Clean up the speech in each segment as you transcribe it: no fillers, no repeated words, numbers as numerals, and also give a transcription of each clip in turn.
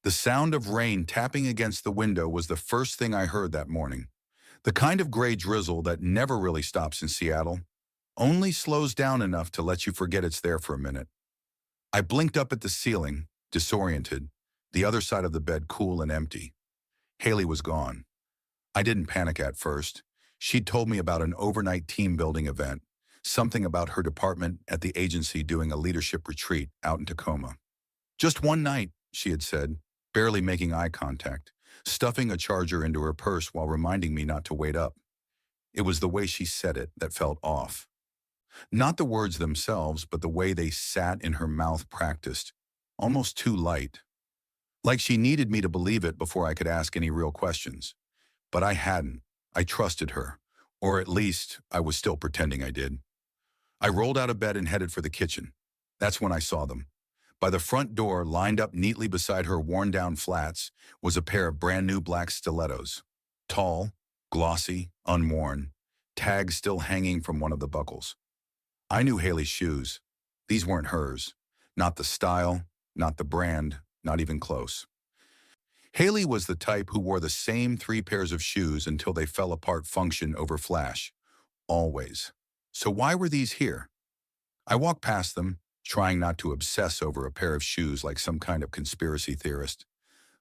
The sound of rain tapping against the window was the first thing I heard that morning. The kind of gray drizzle that never really stops in Seattle, only slows down enough to let you forget it's there for a minute. I blinked up at the ceiling, disoriented, the other side of the bed cool and empty. Haley was gone. I didn't panic at first. She'd told me about an overnight team building event, something about her department at the agency doing a leadership retreat out in Tacoma. Just one night, she had said, barely making eye contact, stuffing a charger into her purse while reminding me not to wait up. It was the way she said it that felt off. Not the words themselves, but the way they sat in her mouth practiced, almost too light. Like she needed me to believe it before I could ask any real questions. But I hadn't. I trusted her. Or at least, I was still pretending I did. I rolled out of bed and headed for the kitchen. That's when I saw them. By the front door, lined up neatly beside her worn-down flats, was a pair of brand-new black stilettos. Tall, glossy, unworn, tags still hanging from one of the buckles. I knew Haley's shoes. These weren't hers. Not the style, not the brand, not even close. Haley was the type who wore the same 3 pairs of shoes until they fell apart function over flash. Always. So why were these here? I walked past them, trying not to obsess over a pair of shoes like some kind of conspiracy theorist.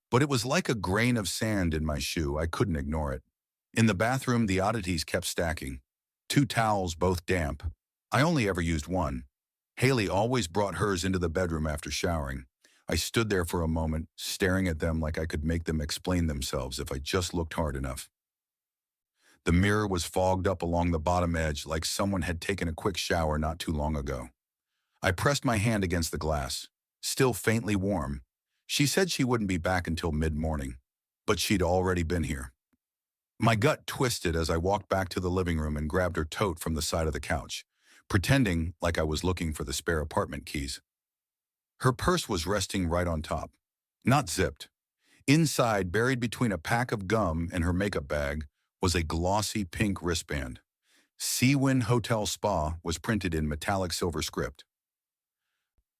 But it was like a grain of sand in my shoe. I couldn't ignore it. In the bathroom, the oddities kept stacking. 2 towels, both damp. I only ever used one. Haley always brought hers into the bedroom after showering. I stood there for a moment, staring at them like I could make them explain themselves if I just looked hard enough. The mirror was fogged up along the bottom edge like someone had taken a quick shower not too long ago. I pressed my hand against the glass, still faintly warm. She said she wouldn't be back until mid-morning, but she'd already been here. My gut twisted as I walked back to the living room and grabbed her tote from the side of the couch, pretending like I was looking for the spare apartment keys. Her purse was resting right on top, not zipped. Inside, buried between a pack of gum and her makeup bag, was a glossy pink wristband. Seawind Hotel Spa was printed in metallic silver script.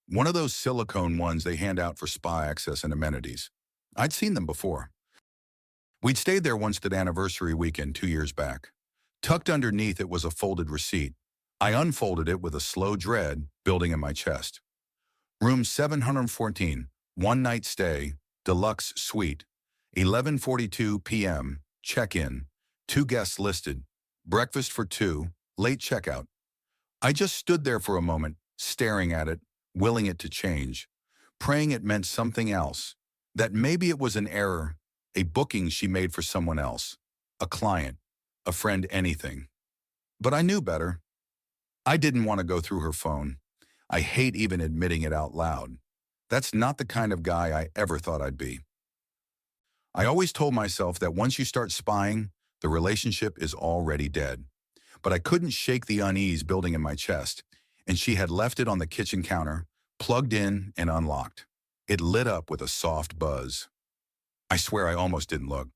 One of those silicone ones they hand out for spa access and amenities. I'd seen them before. We'd stayed there once that anniversary weekend 2 years back. Tucked underneath it was a folded receipt. I unfolded it with a slow dread building in my chest. Room 714, one-night stay, deluxe suite, 11:42 p.m., check-in, 2 guests listed, breakfast for 2, late checkout. I just stood there for a moment, staring at it, willing it to change, praying it meant something else, that maybe it was an error, a booking she made for someone else, a client, a friend, anything. But I knew better. I didn't want to go through her phone. I hate even admitting it out loud. That's not the kind of guy I ever thought I'd be. I always told myself that once you start spying, the relationship is already dead. But I couldn't shake the unease building in my chest, and she had left it on the kitchen counter, plugged in and unlocked. It lit up with a soft buzz. I swear I almost didn't look.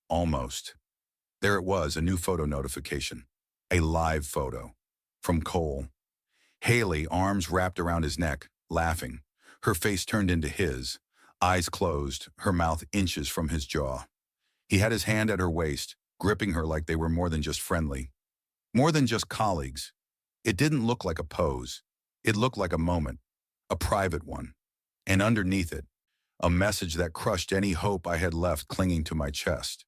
Almost. There it was, a new photo notification. A live photo. From Cole. Haley, arms wrapped around his neck, laughing. Her face turned into his, eyes closed, her mouth inches from his jaw. He had his hand at her waist, gripping her like they were more than just friendly. More than just colleagues. It didn't look like a pose. It looked like a moment. A private one. And underneath it, a message that crushed any hope I had left clinging to my chest.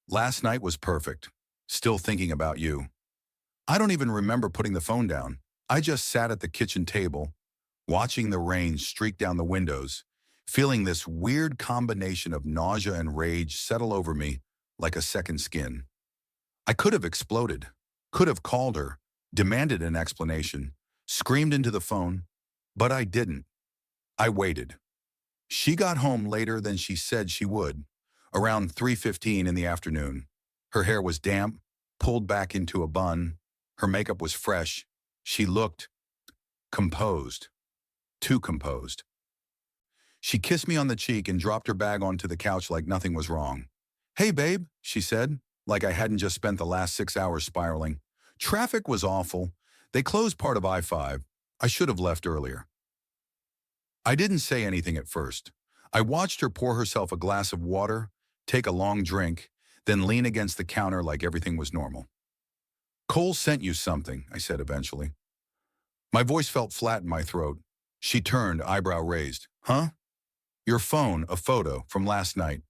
Last night was perfect. Still thinking about you. I don't even remember putting the phone down. I just sat at the kitchen table, watching the rain streak down the windows, feeling this weird combination of nausea and rage settle over me like a second skin. I could have exploded, could have called her, demanded an explanation, screamed into the phone, but I didn't. I waited. She got home later than she said she would, around 3:15 in the afternoon. Her hair was damp, pulled back into a bun. Her makeup was fresh. She looked composed, too composed. She kissed me on the cheek and dropped her bag onto the couch like nothing was wrong. "Hey, babe," she said, like I hadn't just spent the last 6 hours spiraling. "Traffic was awful. They closed part of I-5. I should have left earlier." I didn't say anything at first. I watched her pour herself a glass of water, take a long drink, then lean against the counter like everything was normal. "Cole sent you something," I said eventually. My voice felt flat in my throat. She turned, eyebrow raised. "Huh?" "Your phone, a photo from last night."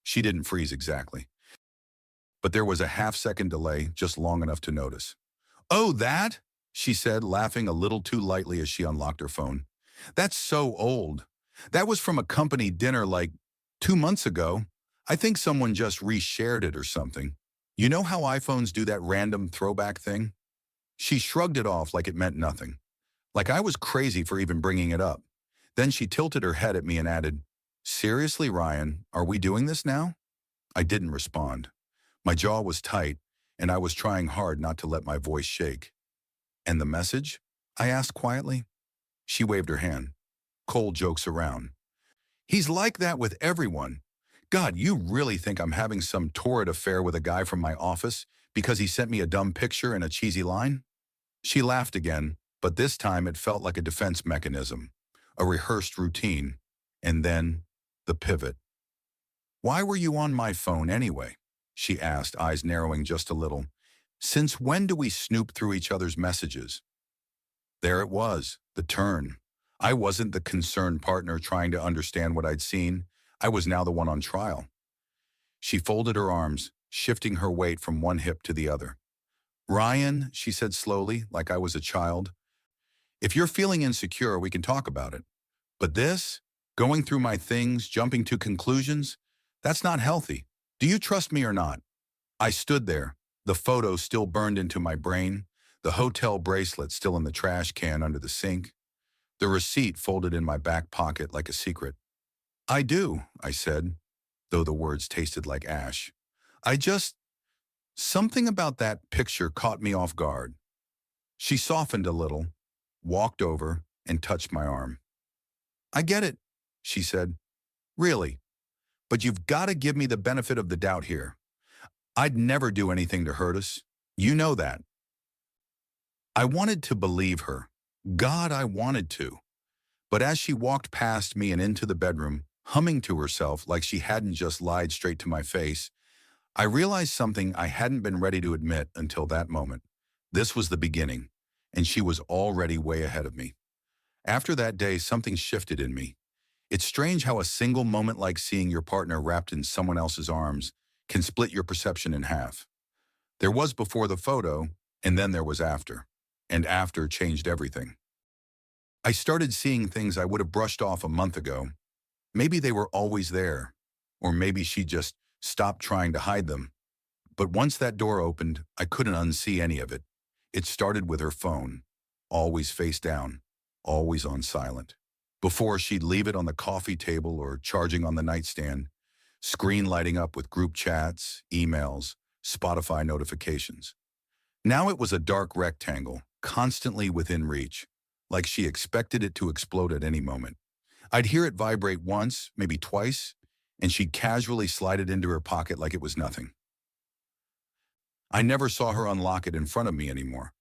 She didn't freeze exactly, but there was a half-second delay, just long enough to notice. "Oh, that?" she said, laughing a little too lightly as she unlocked her phone. "That's so old. That was from a company dinner like 2 months ago. I think someone just reshared it or something. You know how iPhones do that random throwback thing?" She shrugged it off like it meant nothing, like I was crazy for even bringing it up. Then she tilted her head at me and added, "Seriously, Ryan, are we doing this now?" I didn't respond. My jaw was tight, and I was trying hard not to let my voice shake. "And the message?" I asked quietly. She waved her hand. "Cole jokes around. He's like that with everyone. God, you really think I'm having some torrid affair with a guy from my office because he sent me a dumb picture and a cheesy line?" She laughed again, but this time it felt like a defense mechanism, a rehearsed routine, and then the pivot. "Why were you on my phone anyway?" she asked, eyes narrowing just a little. "Since when do we snoop through each other's messages?" There it was, the turn. I wasn't the concerned partner trying to understand what I'd seen. I was now the one on trial. She folded her arms, shifting her weight from one hip to the other. "Ryan," she said slowly, like I was a child, "if you're feeling insecure, we can talk about it. But this, going through my things, jumping to conclusions, that's not healthy. Do you trust me or not?" I stood there, the photo still burned into my brain, the hotel bracelet still in the trash can under the sink, the receipt folded in my back pocket like a secret. "I do," I said, though the words tasted like ash. I just, something about that picture caught me off guard." She softened a little, walked over, and touched my arm. "I get it," she said. "Really. But you've got to give me the benefit of the doubt here. I'd never do anything to hurt us. You know that." I wanted to believe her. God, I wanted to. But as she walked past me and into the bedroom, humming to herself like she hadn't just lied straight to my face, I realized something I hadn't been ready to admit until that moment. This was the beginning, and she was already way ahead of me. After that day, something shifted in me. It's strange how a single moment like seeing your partner wrapped in someone else's arms can split your perception in half. There was before the photo, and then there was after. And after changed everything. I started seeing things I would have brushed off a month ago. Maybe they were always there, or maybe she just stopped trying to hide them. But once that door opened, I couldn't unsee any of it. It started with her phone, always face down, always on silent. Before, she'd leave it on the coffee table or charging on the nightstand, screen lighting up with group chats, emails, Spotify notifications. Now it was a dark rectangle, constantly within reach, like she expected it to explode at any moment. I'd hear it vibrate once, maybe twice, and she'd casually slide it into her pocket like it was nothing. I never saw her unlock it in front of me anymore.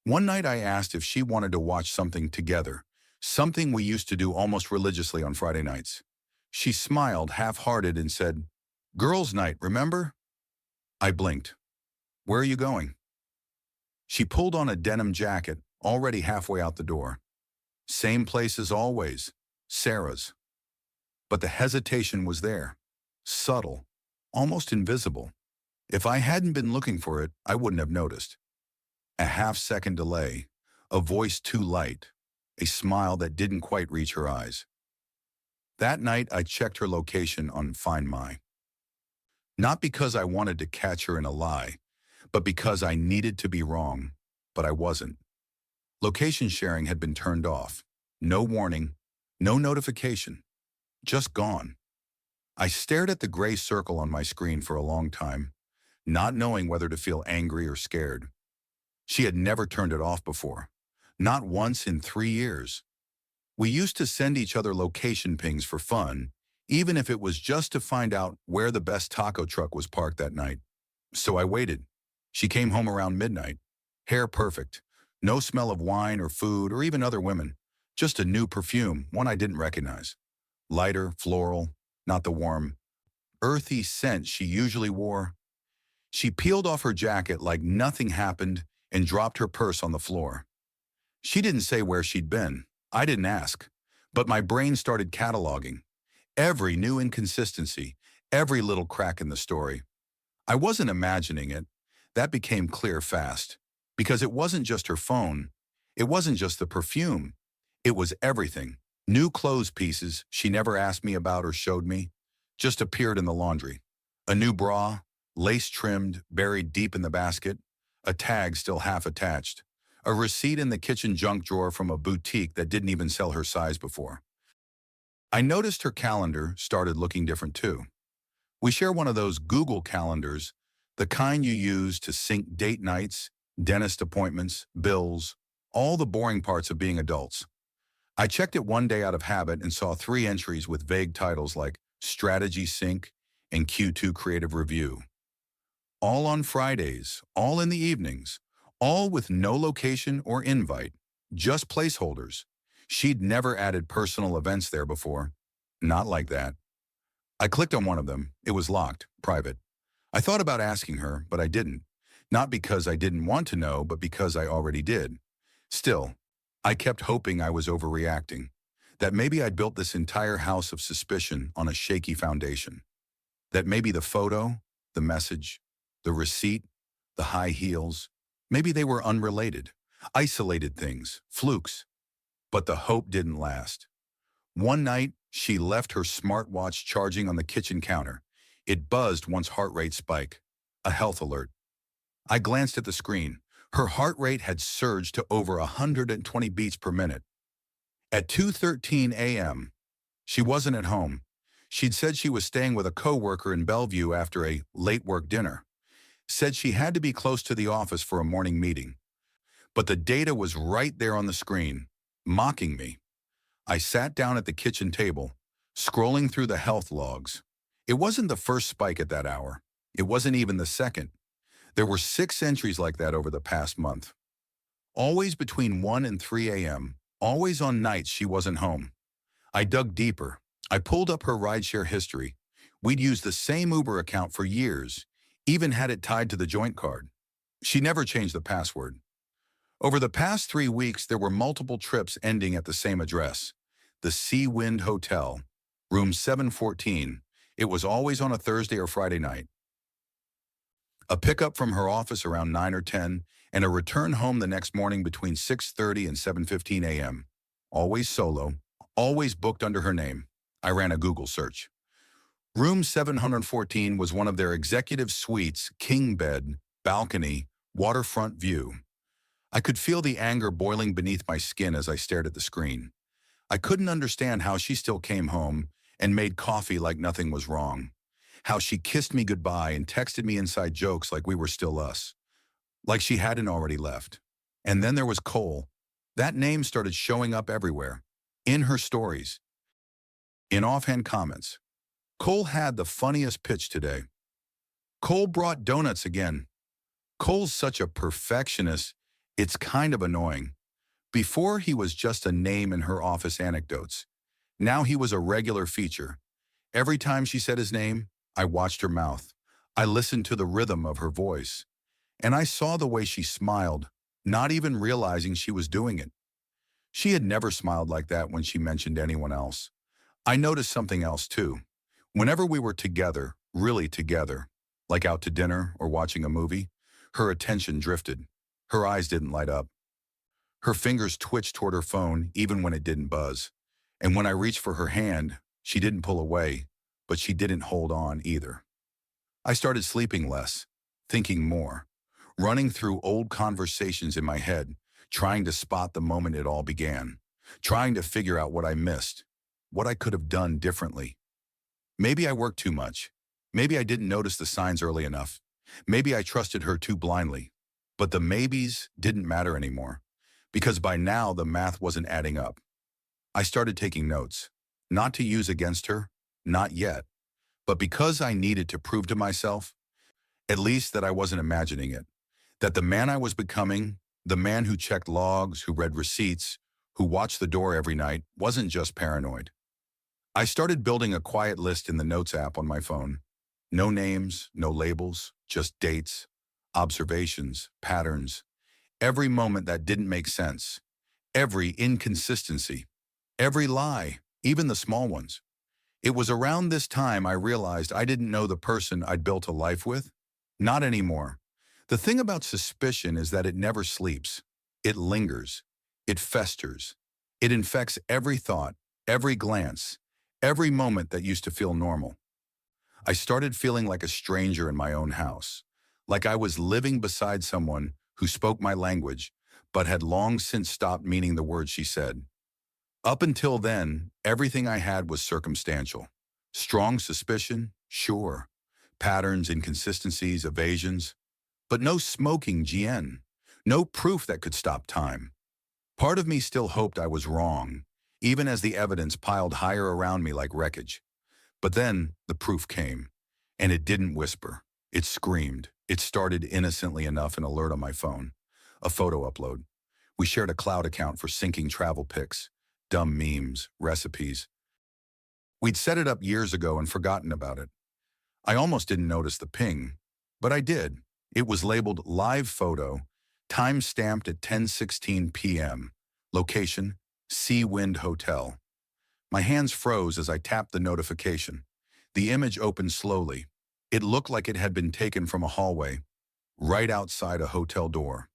One night I asked if she wanted to watch something together, something we used to do almost religiously on Friday nights. She smiled half-hearted and said, "Girls' night, remember?" I blinked. "Where are you going?" She pulled on a denim jacket, already halfway out the door. "Same place as always, Sarah's." But the hesitation was there, subtle, almost invisible. If I hadn't been looking for it, I wouldn't have noticed. A half-second delay, a voice too light, a smile that didn't quite reach her eyes. That night, I checked her location on Find My. Not because I wanted to catch her in a lie, but because I needed to be wrong, but I wasn't. Location sharing had been turned off. No warning, no notification, just gone. I stared at the gray circle on my screen for a long time, not knowing whether to feel angry or scared. She had never turned it off before, not once in 3 years. We used to send each other location pings for fun, even if it was just to find out where the best taco truck was parked that night. So I waited. She came home around midnight, hair perfect, no smell of wine or food or even other women, just a new perfume, one I didn't recognize. lighter, floral, not the warm, earthy scent she usually wore. She peeled off her jacket like nothing happened and dropped her purse on the floor. She didn't say where she'd been. I didn't ask. But my brain started cataloging every new inconsistency, every little crack in the story. I wasn't imagining it. That became clear fast. Because it wasn't just her phone. It wasn't just the perfume. It was everything. New clothes pieces she never asked me about or showed me just appeared in the laundry. A new bra, lace-trimmed, buried deep in the basket, a tag still half attached, a receipt in the kitchen junk drawer from a boutique that didn't even sell her size before. I noticed her calendar started looking different too. We share one of those Google calendars, the kind you use to sync date nights, dentist appointments, bills, all the boring parts of being adults. I checked it one day out of habit and saw 3 entries with vague titles like Strategy Sync and Q2 Creative Review. All on Fridays, all in the evenings, all with no location or invite, just placeholders. She'd never added personal events there before. Not like that. I clicked on one of them. It was locked, private. I thought about asking her, but I didn't. Not because I didn't want to know, but because I already did. Still, I kept hoping I was overreacting, that maybe I'd built this entire house of suspicion on a shaky foundation, that maybe the photo, the message, the receipt, the high heels, maybe they were unrelated, isolated things, flukes. But the hope didn't last. One night, she left her smartwatch charging on the kitchen counter. It buzzed once heart rate spiked, a health alert. I glanced at the screen. Her heart rate had surged to over 120 beats per minute. At 2:13 a.m., she wasn't at home. She'd said she was staying with a coworker in Bellevue after a late work dinner. Said she had to be close to the office for a morning meeting. But the data was right there on the screen, mocking me. I sat down at the kitchen table, scrolling through the health logs. It wasn't the first spike at that hour. It wasn't even the second. There were 6 entries like that over the past month. Always between 1 and 3 a.m., always on nights she wasn't home. I dug deeper. I pulled up her rideshare history. We'd used the same Uber account for years, even had it tied to the joint card. She never changed the password. Over the past 3 weeks, there were multiple trips ending at the same address. The Sea Wind Hotel, room 714. It was always on a Thursday or Friday night. A pickup from her office around 9 or 10, and a return home the next morning between 6:30 and 7:15 a.m. Always solo, always booked under her name. I ran a Google search. Room 714 was one of their executive suites, king bed, balcony, waterfront view. I could feel the anger boiling beneath my skin as I stared at the screen. I couldn't understand how she still came home and made coffee like nothing was wrong. How she kissed me goodbye and texted me inside jokes like we were still us. Like she hadn't already left. And then there was Cole. That name started showing up everywhere. In her stories. In offhand comments. Cole had the funniest pitch today. Cole brought donuts again. Cole's such a perfectionist, it's kind of annoying. Before he was just a name in her office anecdotes. Now he was a regular feature. Every time she said his name, I watched her mouth. I listened to the rhythm of her voice. And I saw the way she smiled, not even realizing she was doing it. She had never smiled like that when she mentioned anyone else. I noticed something else too. Whenever we were together, really together, like out to dinner or watching a movie, her attention drifted. Her eyes didn't light up. Her fingers twitched toward her phone even when it didn't buzz. And when I reached for her hand, she didn't pull away, but she didn't hold on either. I started sleeping less, thinking more, running through old conversations in my head, trying to spot the moment it all began, trying to figure out what I missed, what I could have done differently. Maybe I worked too much. Maybe I didn't notice the signs early enough. Maybe I trusted her too blindly. But the maybes didn't matter anymore, because by now the math wasn't adding up. I started taking notes, not to use against her, not yet, but because I needed to prove to myself, at least that I wasn't imagining it, that the man I was becoming, the man who checked logs, who read receipts, who watched the door every night, wasn't just paranoid. I started building a quiet list in the Notes app on my phone. No names, no labels, just dates, observations, patterns, every moment that didn't make sense, every inconsistency, every lie, even the small ones. It was around this time I realized I didn't know the person I'd built a life with. Not anymore. The thing about suspicion is that it never sleeps. It lingers. It festers. It infects every thought, every glance, every moment that used to feel normal. I started feeling like a stranger in my own house, like I was living beside someone who spoke my language, but had long since stopped meaning the words she said. Up until then, everything I had was circumstantial. Strong suspicion, sure. Patterns, inconsistencies, evasions, but no smoking GN. No proof that could stop time. Part of me still hoped I was wrong, even as the evidence piled higher around me like wreckage. But then the proof came, and it didn't whisper. It screamed. It started innocently enough an alert on my phone. A photo upload. We shared a cloud account for syncing travel pics, dumb memes, recipes. We'd set it up years ago and forgotten about it. I almost didn't notice the ping, but I did. It was labeled live photo, time stamped at 10:16 p.m. Location, Sea Wind Hotel. My hands froze as I tapped the notification. The image opened slowly. It looked like it had been taken from a hallway, right outside a hotel door.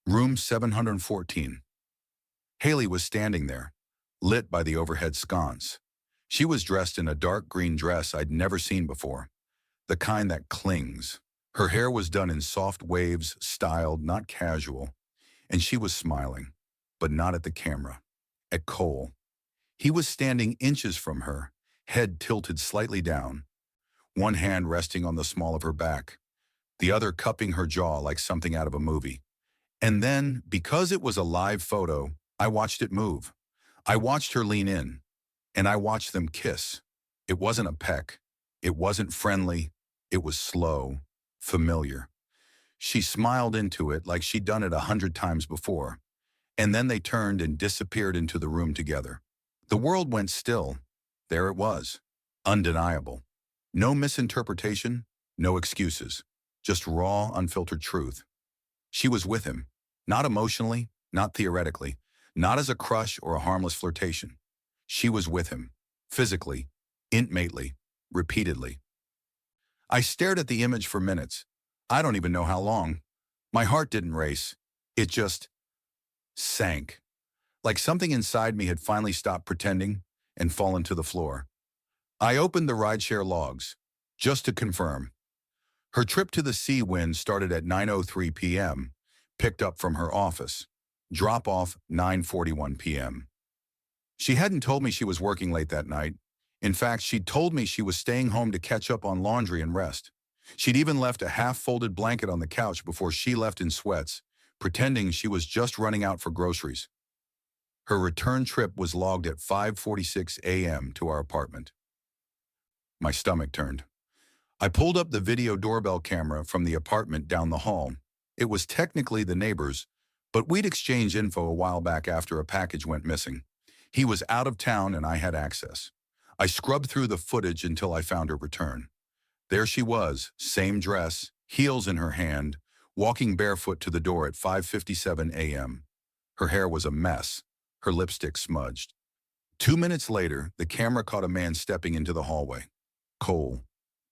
Room 714. Haley was standing there, lit by the overhead sconce. She was dressed in a dark green dress I'd never seen before, the kind that clings. Her hair was done in soft waves, styled, not casual, and she was smiling, but not at the camera, at Cole. He was standing inches from her, head tilted slightly down, one hand resting on the small of her back, the other cupping her jaw like something out of a movie. And then, because it was a live photo, I watched it move. I watched her lean in, and I watched them kiss. It wasn't a peck. It wasn't friendly. It was slow, familiar. She smiled into it like she'd done it 100 times before, and then they turned and disappeared into the room together. The world went still. There it was, undeniable. No misinterpretation, no excuses, just raw, unfiltered truth. She was with him, not emotionally, not theoretically, not as a crush or a harmless flirtation. She was with him, physically, intimately, repeatedly. I stared at the image for minutes. I don't even know how long. My heart didn't race. It just sank, like something inside me had finally stopped pretending and fallen to the floor. I opened the rideshare logs, just to confirm. Her trip to the Sea Wind started at 9:03 p.m., picked up from her office. Drop off 9:41 p.m. She hadn't told me she was working late that night. In fact, she'd told me she was staying home to catch up on laundry and rest. She'd even left a half-folded blanket on the couch before she left in sweats, pretending she was just running out for groceries. Her return trip was logged at 5:46 a.m. to our apartment. My stomach turned. I pulled up the video doorbell camera from the apartment down the hall. It was technically the neighbor's, but we'd exchanged info a while back after a package went missing. He was out of town and I had access. I scrubbed through the footage until I found her return. There she was, same dress, heels in her hand, walking barefoot to the door at 5:57 a.m. Her hair was a mess, her lipstick smudged. 2 minutes later, the camera caught a man stepping into the hallway. Cole,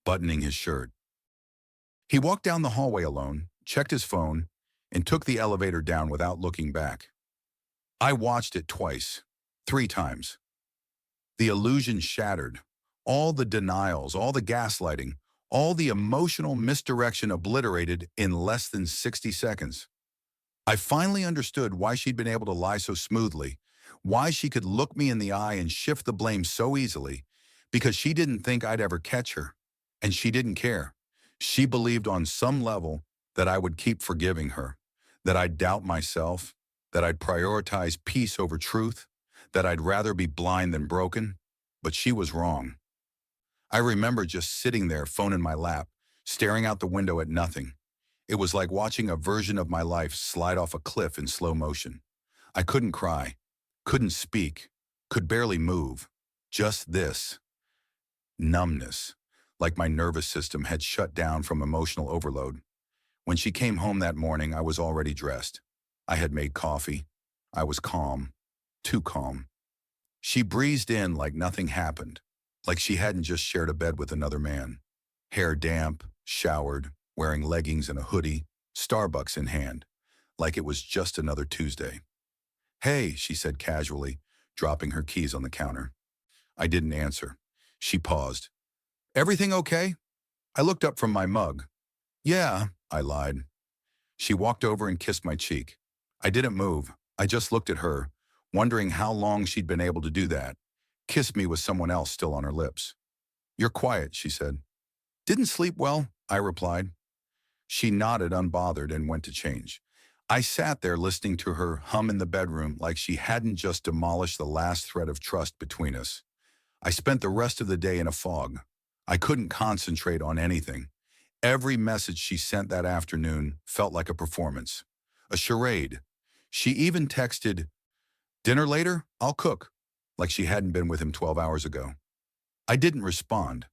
buttoning his shirt. He walked down the hallway alone, checked his phone, and took the elevator down without looking back. I watched it twice, 3 times. The illusion shattered. All the denials, all the gaslighting, all the emotional misdirection obliterated in less than 60 seconds. I finally understood why she'd been able to lie so smoothly, why she could look me in the eye and shift the blame so easily, because she didn't think I'd ever catch her, and she didn't care. She believed on some level that I would keep forgiving her, that I'd doubt myself, that I'd prioritize peace over truth, that I'd rather be blind than broken, but she was wrong. I remember just sitting there, phone in my lap, staring out the window at nothing. It was like watching a version of my life slide off a cliff in slow motion. I couldn't cry, couldn't speak, could barely move, Just this numbness, like my nervous system had shut down from emotional overload. When she came home that morning, I was already dressed. I had made coffee. I was calm, too calm. She breezed in like nothing happened, like she hadn't just shared a bed with another man. Hair damp, showered, wearing leggings and a hoodie, Starbucks in hand, like it was just another Tuesday. "Hey," she said casually, dropping her keys on the counter. I didn't answer. She paused. "Everything okay?" I looked up from my mug. "Yeah," I lied. She walked over and kissed my cheek. I didn't move. I just looked at her, wondering how long she'd been able to do that. Kiss me with someone else still on her lips. "You're quiet," she said. "Didn't sleep well," I replied. She nodded unbothered and went to change. I sat there listening to her hum in the bedroom like she hadn't just demolished the last thread of trust between us. I spent the rest of the day in a fog. I couldn't concentrate on anything. Every message she sent that afternoon felt like a performance, a charade. She even texted, "Dinner later? I'll cook," like she hadn't been with him 12 hours ago. I didn't respond.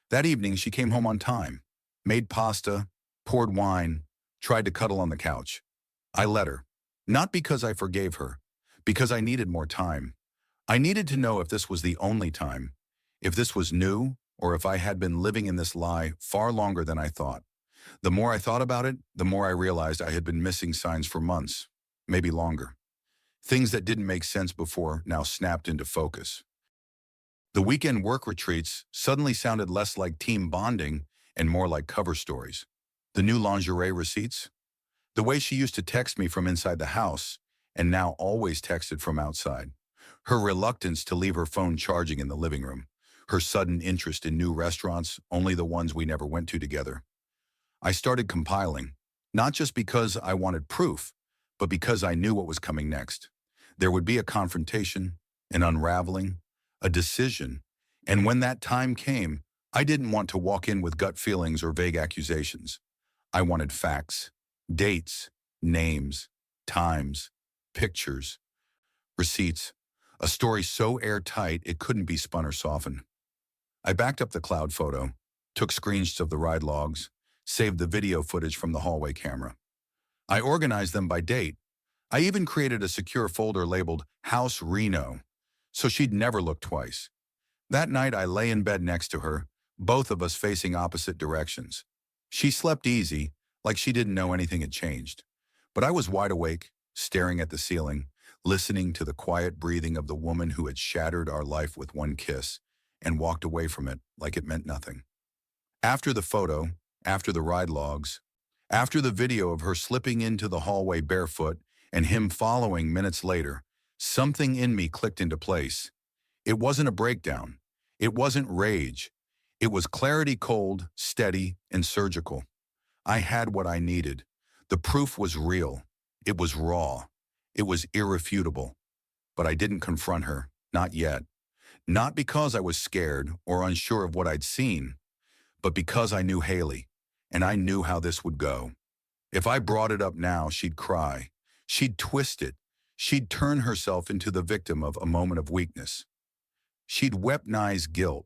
That evening, she came home on time, made pasta, poured wine, tried to cuddle on the couch. I let her, not because I forgave her, because I needed more time. I needed to know if this was the only time, if this was new, or if I had been living in this lie far longer than I thought. The more I thought about it, the more I realized I had been missing signs for months, maybe longer. Things that didn't make sense before now snapped into focus. The weekend work retreats suddenly sounded less like team bonding and more like cover stories. The new lingerie receipts, the way she used to text me from inside the house and now always texted from outside. Her reluctance to leave her phone charging in the living room. Her sudden interest in new restaurants, only the ones we never went to together. I started compiling, not just because I wanted proof, but because I knew what was coming next. There would be a confrontation, an unraveling, a decision, and when that time came, I didn't want to walk in with gut feelings or vague accusations. I wanted facts, dates, names, times, pictures, receipts, a story so airtight it couldn't be spun or softened. I backed up the cloud photo, took screenshots of the ride logs, saved the video footage from the hallway camera. I organized them by date. I even created a secure folder labeled House Reno, so she'd never look twice. That night I lay in bed next to her, both of us facing opposite directions. She slept easy, like she didn't know anything had changed. But I was wide awake, staring at the ceiling, listening to the quiet breathing of the woman who had shattered our life with one kiss and walked away from it like it meant nothing. After the photo, after the ride logs, after the video of her slipping into the hallway barefoot and him following minutes later, something in me clicked into place. It wasn't a breakdown. It wasn't rage. It was clarity, cold, steady, and surgical. I had what I needed. The proof was real. It was raw. It was irrefutable. But I didn't confront her, not yet. Not because I was scared or unsure of what I'd seen, but because I knew Haley, and I knew how this would go. If I brought it up now, she'd cry. She'd twist it. She'd turn herself into the victim of a moment of weakness. She'd weaponize guilt.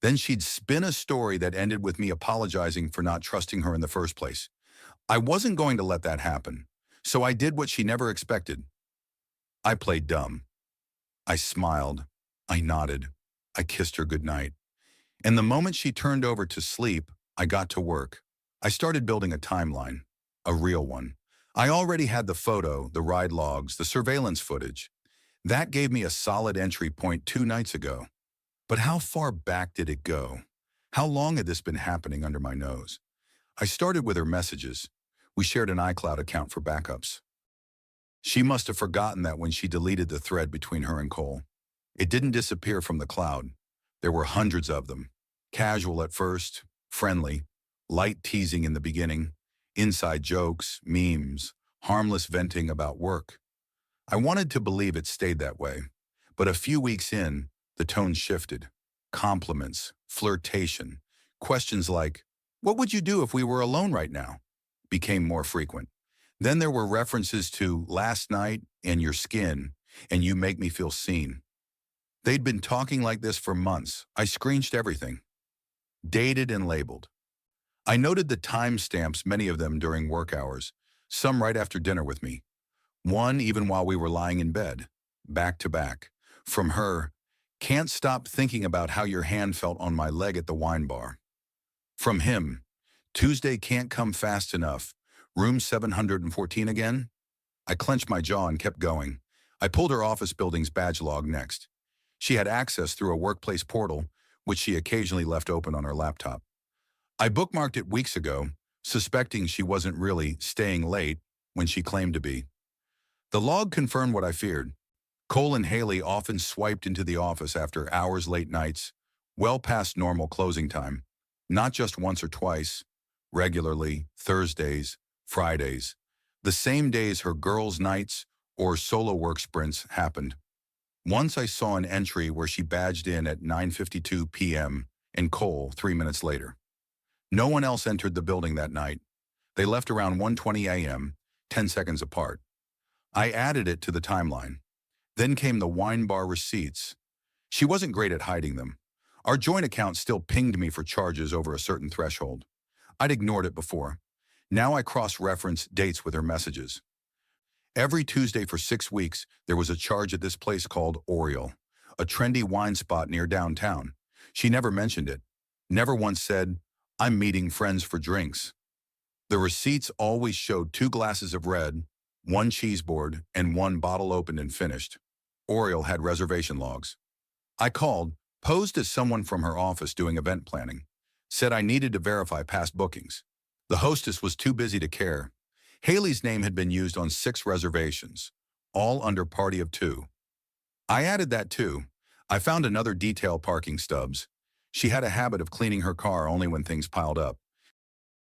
Then she'd spin a story that ended with me apologizing for not trusting her in the first place. I wasn't going to let that happen, so I did what she never expected. I played dumb. I smiled. I nodded. I kissed her goodnight. And the moment she turned over to sleep, I got to work. I started building a timeline, a real one. I already had the photo, the ride logs, the surveillance footage. That gave me a solid entry point 2 nights ago. But how far back did it go? How long had this been happening under my nose? I started with her messages. We shared an iCloud account for backups. She must have forgotten that when she deleted the thread between her and Cole. It didn't disappear from the cloud. There were hundreds of them. Casual at first, friendly, light teasing in the beginning, inside jokes, memes, harmless venting about work. I wanted to believe it stayed that way, but a few weeks in, the tone shifted. Compliments, flirtation, questions like, "What would you do if we were alone right now?" became more frequent. Then there were references to last night and your skin, and you make me feel seen. They'd been talking like this for months. I screenshot everything, dated and labeled. I noted the timestamps, many of them during work hours, some right after dinner with me, one even while we were lying in bed, back to back. From her, can't stop thinking about how your hand felt on my leg at the wine bar. From him, Tuesday can't come fast enough. Room 714 again? I clenched my jaw and kept going. I pulled her office building's badge log next. She had access through a workplace portal, which she occasionally left open on her laptop. I bookmarked it weeks ago, suspecting she wasn't really staying late when she claimed to be. The log confirmed what I feared. Cole and Haley often swiped into the office after hours late nights, well past normal closing time. Not just once or twice, regularly, Thursdays, Fridays, the same days her girls' nights or solo work sprints happened. Once I saw an entry where she badged in at 9:52 p.m. and Cole 3 minutes later. No one else entered the building that night. They left around 1:20 a.m., 10 seconds apart. I added it to the timeline. Then came the wine bar receipts. She wasn't great at hiding them. Our joint account still pinged me for charges over a certain threshold. I'd ignored it before. Now I cross-referenced dates with her messages. Every Tuesday for 6 weeks, there was a charge at this place called Oriole, a trendy wine spot near downtown. She never mentioned it. Never once said, "I'm meeting friends for drinks." The receipts always showed 2 glasses of red, 1 cheese board, and 1 bottle opened and finished. Oriole had reservation logs. I called, posed as someone from her office doing event planning. Said I needed to verify past bookings. The hostess was too busy to care. Haley's name had been used on 6 reservations, all under party of 2. I added that too. I found another detail parking stubs. She had a habit of cleaning her car only when things piled up.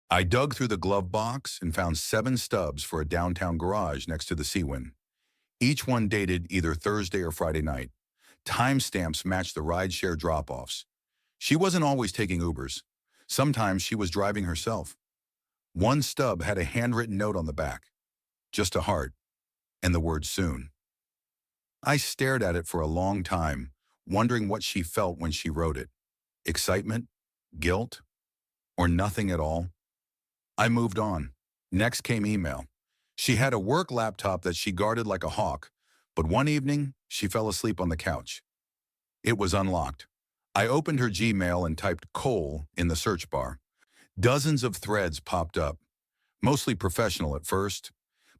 I dug through the glove box and found 7 stubs for a downtown garage next to the Seawin. Each one dated either Thursday or Friday night. Timestamps matched the rideshare drop-offs. She wasn't always taking Ubers. Sometimes she was driving herself. One stub had a handwritten note on the back, just a heart, and the word soon. I stared at it for a long time, wondering what she felt when she wrote it. Excitement? Guilt? Or nothing at all? I moved on. Next came email. She had a work laptop that she guarded like a hawk, but one evening, she fell asleep on the couch. It was unlocked. I opened her Gmail and typed Cole in the search bar. Dozens of threads popped up, mostly professional at first,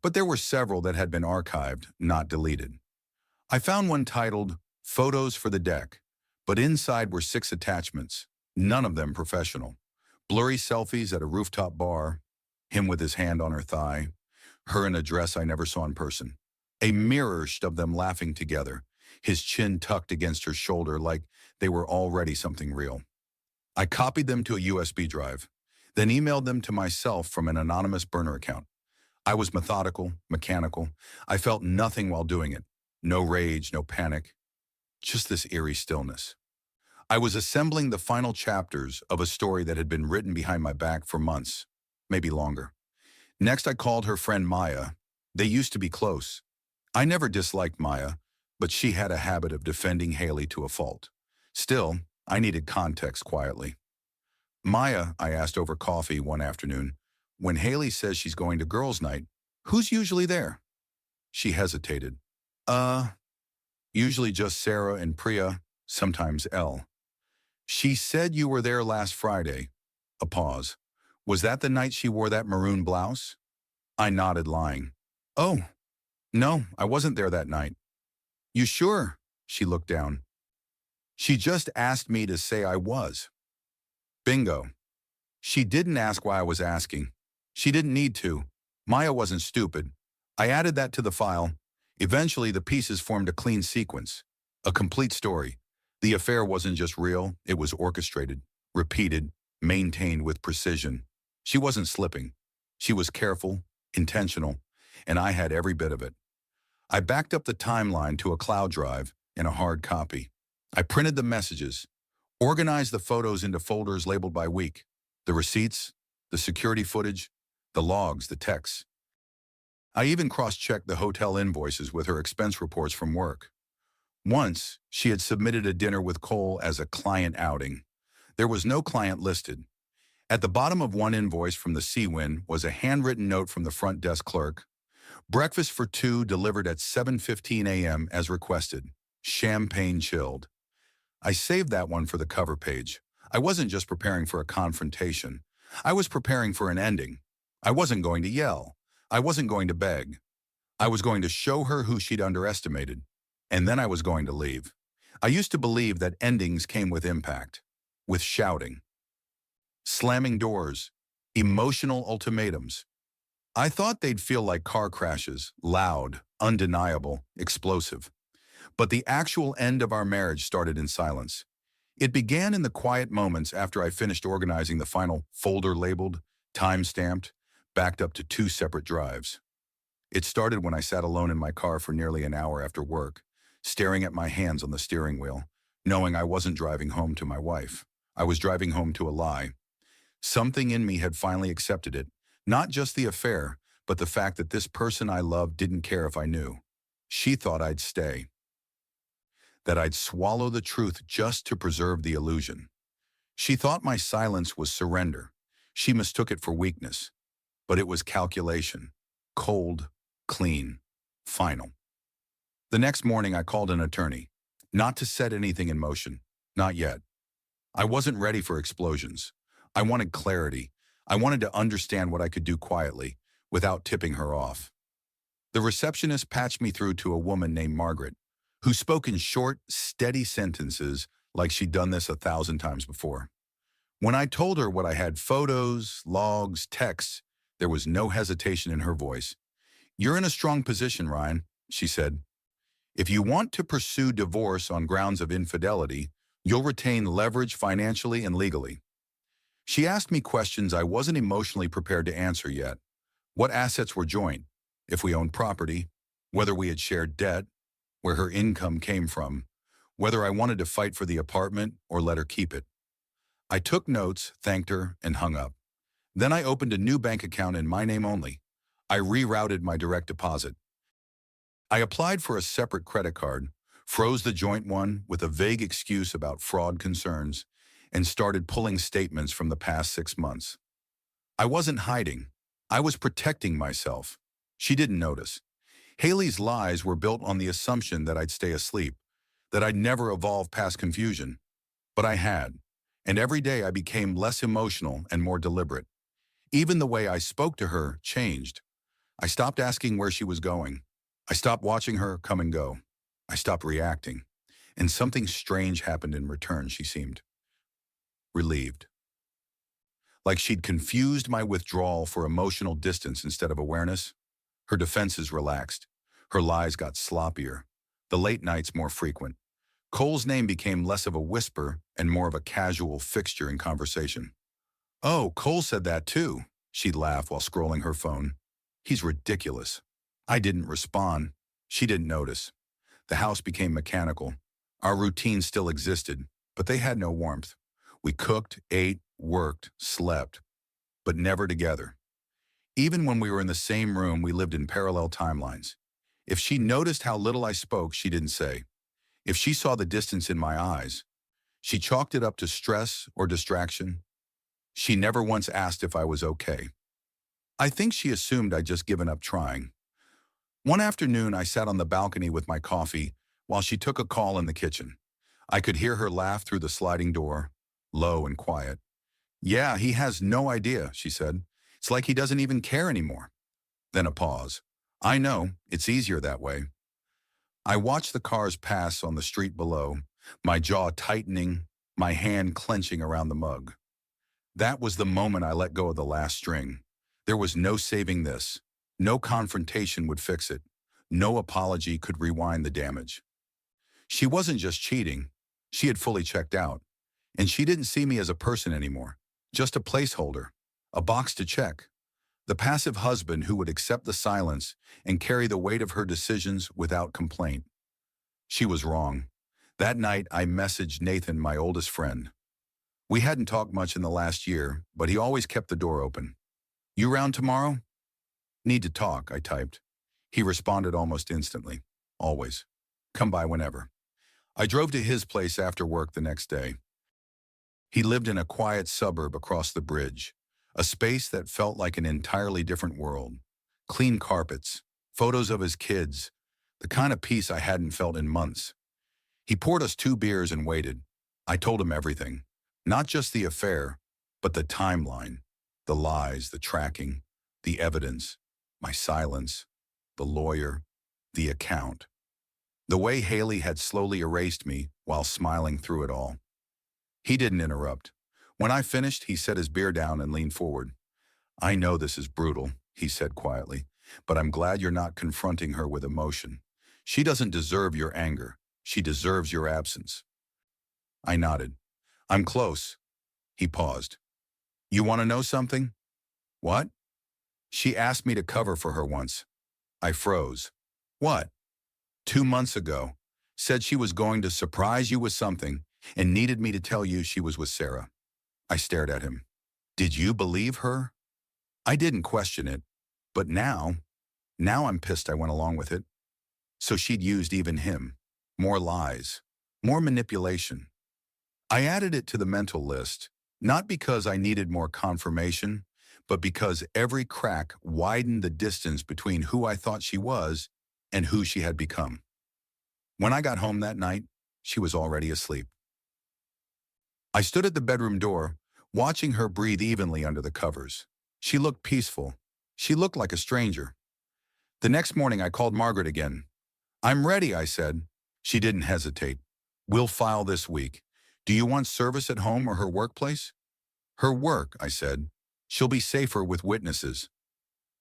but there were several that had been archived, not deleted. I found one titled Photos for the Deck, but inside were 6 attachments, none of them professional. Blurry selfies at a rooftop bar, him with his hand on her thigh, her in a dress I never saw in person. A mirror of them laughing together, his chin tucked against her shoulder like they were already something real. I copied them to a USB drive, then emailed them to myself from an anonymous burner account. I was methodical, mechanical. I felt nothing while doing it. No rage, no panic, just this eerie stillness. I was assembling the final chapters of a story that had been written behind my back for months, maybe longer. Next, I called her friend Maya. They used to be close. I never disliked Maya, but she had a habit of defending Haley to a fault. Still, I needed context quietly. "Maya," I asked over coffee one afternoon, "when Haley says she's going to girls' night, who's usually there?" She hesitated. Usually just Sarah and Priya, sometimes Elle." "She said you were there last Friday." A pause. "Was that the night she wore that maroon blouse?" I nodded, lying. "Oh, no, I wasn't there that night." "You sure?" She looked down. "She just asked me to say I was." Bingo. She didn't ask why I was asking. She didn't need to. Maya wasn't stupid. I added that to the file. Eventually, the pieces formed a clean sequence, a complete story. The affair wasn't just real, it was orchestrated, repeated, maintained with precision. She wasn't slipping. She was careful, intentional, and I had every bit of it. I backed up the timeline to a cloud drive and a hard copy. I printed the messages, organized the photos into folders labeled by week, the receipts, the security footage, the logs, the texts. I even cross-checked the hotel invoices with her expense reports from work. Once, she had submitted a dinner with Cole as a client outing. There was no client listed. At the bottom of one invoice from the Sea-Wind was a handwritten note from the front desk clerk. Breakfast for two delivered at 7:15 a.m. as requested. Champagne chilled. I saved that one for the cover page. I wasn't just preparing for a confrontation. I was preparing for an ending. I wasn't going to yell. I wasn't going to beg. I was going to show her who she'd underestimated. And then I was going to leave. I used to believe that endings came with impact, with shouting, slamming doors, emotional ultimatums. I thought they'd feel like car crashes, loud, undeniable, explosive. But the actual end of our marriage started in silence. It began in the quiet moments after I finished organizing the final folder labeled, time-stamped, backed up to two separate drives. It started when I sat alone in my car for nearly an hour after work, staring at my hands on the steering wheel, knowing I wasn't driving home to my wife. I was driving home to a lie. Something in me had finally accepted it, not just the affair, but the fact that this person I loved didn't care if I knew. She thought I'd stay, that I'd swallow the truth just to preserve the illusion. She thought my silence was surrender. She mistook it for weakness, but it was calculation. Cold, clean, final. The next morning I called an attorney, not to set anything in motion, not yet. I wasn't ready for explosions. I wanted clarity. I wanted to understand what I could do quietly, without tipping her off. The receptionist patched me through to a woman named Margaret, who spoke in short, steady sentences like she'd done this 1,000 times before. When I told her what I had, photos, logs, texts, there was no hesitation in her voice. "You're in a strong position, Ryan," she said. "If you want to pursue divorce on grounds of infidelity, you'll retain leverage financially and legally." She asked me questions I wasn't emotionally prepared to answer yet. What assets were joint, if we owned property, whether we had shared debt, where her income came from, whether I wanted to fight for the apartment or let her keep it. I took notes, thanked her, and hung up. Then I opened a new bank account in my name only. I rerouted my direct deposit. I applied for a separate credit card, froze the joint one with a vague excuse about fraud concerns, and started pulling statements from the past 6 months. I wasn't hiding. I was protecting myself. She didn't notice. Haley's lies were built on the assumption that I'd stay asleep, that I'd never evolve past confusion. But I had, and every day I became less emotional and more deliberate. Even the way I spoke to her changed. I stopped asking where she was going. I stopped watching her come and go. I stopped reacting. And something strange happened in return, she seemed relieved. Like she'd confused my withdrawal for emotional distance instead of awareness. Her defenses relaxed. Her lies got sloppier. The late nights more frequent. Cole's name became less of a whisper and more of a casual fixture in conversation. "Oh, Cole said that too," she'd laugh while scrolling her phone. "He's ridiculous." I didn't respond. She didn't notice. The house became mechanical. Our routines still existed, but they had no warmth. We cooked, ate, worked, slept, but never together. Even when we were in the same room, we lived in parallel timelines. If she noticed how little I spoke, she didn't say. If she saw the distance in my eyes, she chalked it up to stress or distraction. She never once asked if I was okay. I think she assumed I'd just given up trying. One afternoon, I sat on the balcony with my coffee while she took a call in the kitchen. I could hear her laugh through the sliding door, low and quiet. "Yeah, he has no idea," she said. "It's like he doesn't even care anymore." Then a pause. "I know, it's easier that way." I watched the cars pass on the street below, my jaw tightening, my hand clenching around the mug. That was the moment I let go of the last string. There was no saving this. No confrontation would fix it. No apology could rewind the damage. She wasn't just cheating. She had fully checked out. And she didn't see me as a person anymore. Just a placeholder. A box to check. The passive husband who would accept the silence and carry the weight of her decisions without complaint. She was wrong. That night, I messaged Nathan, my oldest friend. We hadn't talked much in the last year, but he always kept the door open. "You round tomorrow?" "Need to talk," I typed. He responded almost instantly. "Always. Come by whenever." I drove to his place after work the next day. He lived in a quiet suburb across the bridge, a space that felt like an entirely different world. Clean carpets, photos of his kids, the kind of peace I hadn't felt in months. He poured us 2 beers and waited. I told him everything, not just the affair, but the timeline, the lies, the tracking, the evidence, my silence, the lawyer, the account. The way Haley had slowly erased me while smiling through it all. He didn't interrupt. When I finished, he set his beer down and leaned forward. I know this is brutal, he said quietly, but I'm glad you're not confronting her with emotion. She doesn't deserve your anger. She deserves your absence. I nodded. I'm close. He paused. You want to know something? What? She asked me to cover for her once. I froze. What? 2 months ago. Said she was going to surprise you with something and needed me to tell you she was with Sarah. I stared at him. Did you believe her? I didn't question it, but now I'm pissed I went along with it. So she'd used even him. More lies. More manipulation. I added it to the mental list, not because I needed more confirmation, but because every crack widened the distance between who I thought she was and who she had become. When I got home that night, she was already asleep. I stood at the bedroom door, watching her breathe evenly under the covers. She looked peaceful. She looked like a stranger. The next morning, I called Margaret again. I'm ready, I said. She didn't hesitate. We'll file this week. Do you want service at home or her workplace? Her work, I said. She'll be safer with witnesses.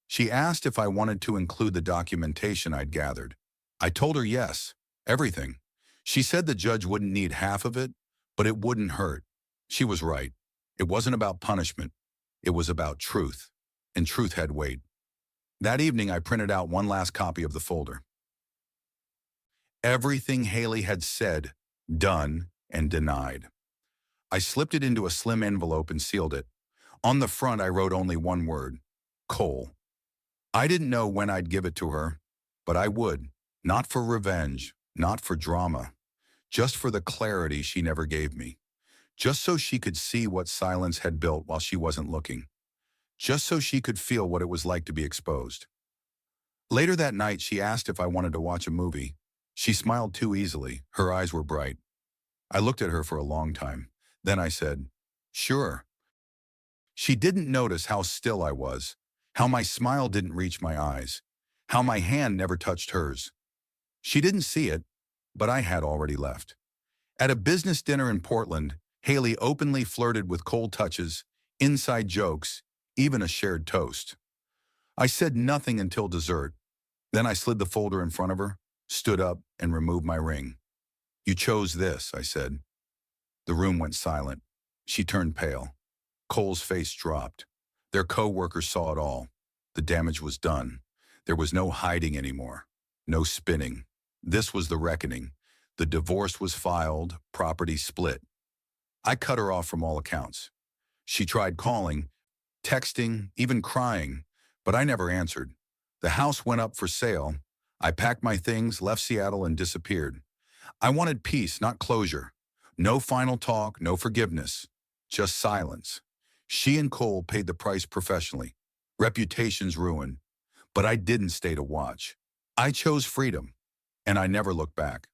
She asked if I wanted to include the documentation I'd gathered. I told her yes, everything. She said the judge wouldn't need half of it, but it wouldn't hurt. She was right. It wasn't about punishment. It was about truth, and truth had weight. That evening, I printed out one last copy of the folder. Everything Haley had said, done, and denied. I slipped it into a slim envelope and sealed it. On the front, I wrote only one word, Cole. I didn't know when I'd give it to her, but I would. Not for revenge, not for drama, just for the clarity she never gave me. Just so she could see what silence had built while she wasn't looking. Just so she could feel what it was like to be exposed. Later that night, she asked if I wanted to watch a movie. She smiled too easily. Her eyes were bright. I looked at her for a long time. Then I said, sure. She didn't notice how still I was, how my smile didn't reach my eyes, how my hand never touched hers. She didn't see it, but I had already left. At a business dinner in Portland, Haley openly flirted with cold touches, inside jokes, even a shared toast. I said nothing until dessert. Then I slid the folder in front of her, stood up, and removed my ring. You chose this, I said. The room went silent. She turned pale. Cole's face dropped. Their co-workers saw it all. The damage was done. There was no hiding anymore. No spinning. This was the reckoning. The divorce was filed, property split. I cut her off from all accounts. She tried calling, texting, even crying, but I never answered. The house went up for sale. I packed my things, left Seattle, and disappeared. I wanted peace, not closure. No final talk, no forgiveness. Just silence. She and Cole paid the price professionally. Reputations ruined. But I didn't stay to watch. I chose freedom, and I never looked back.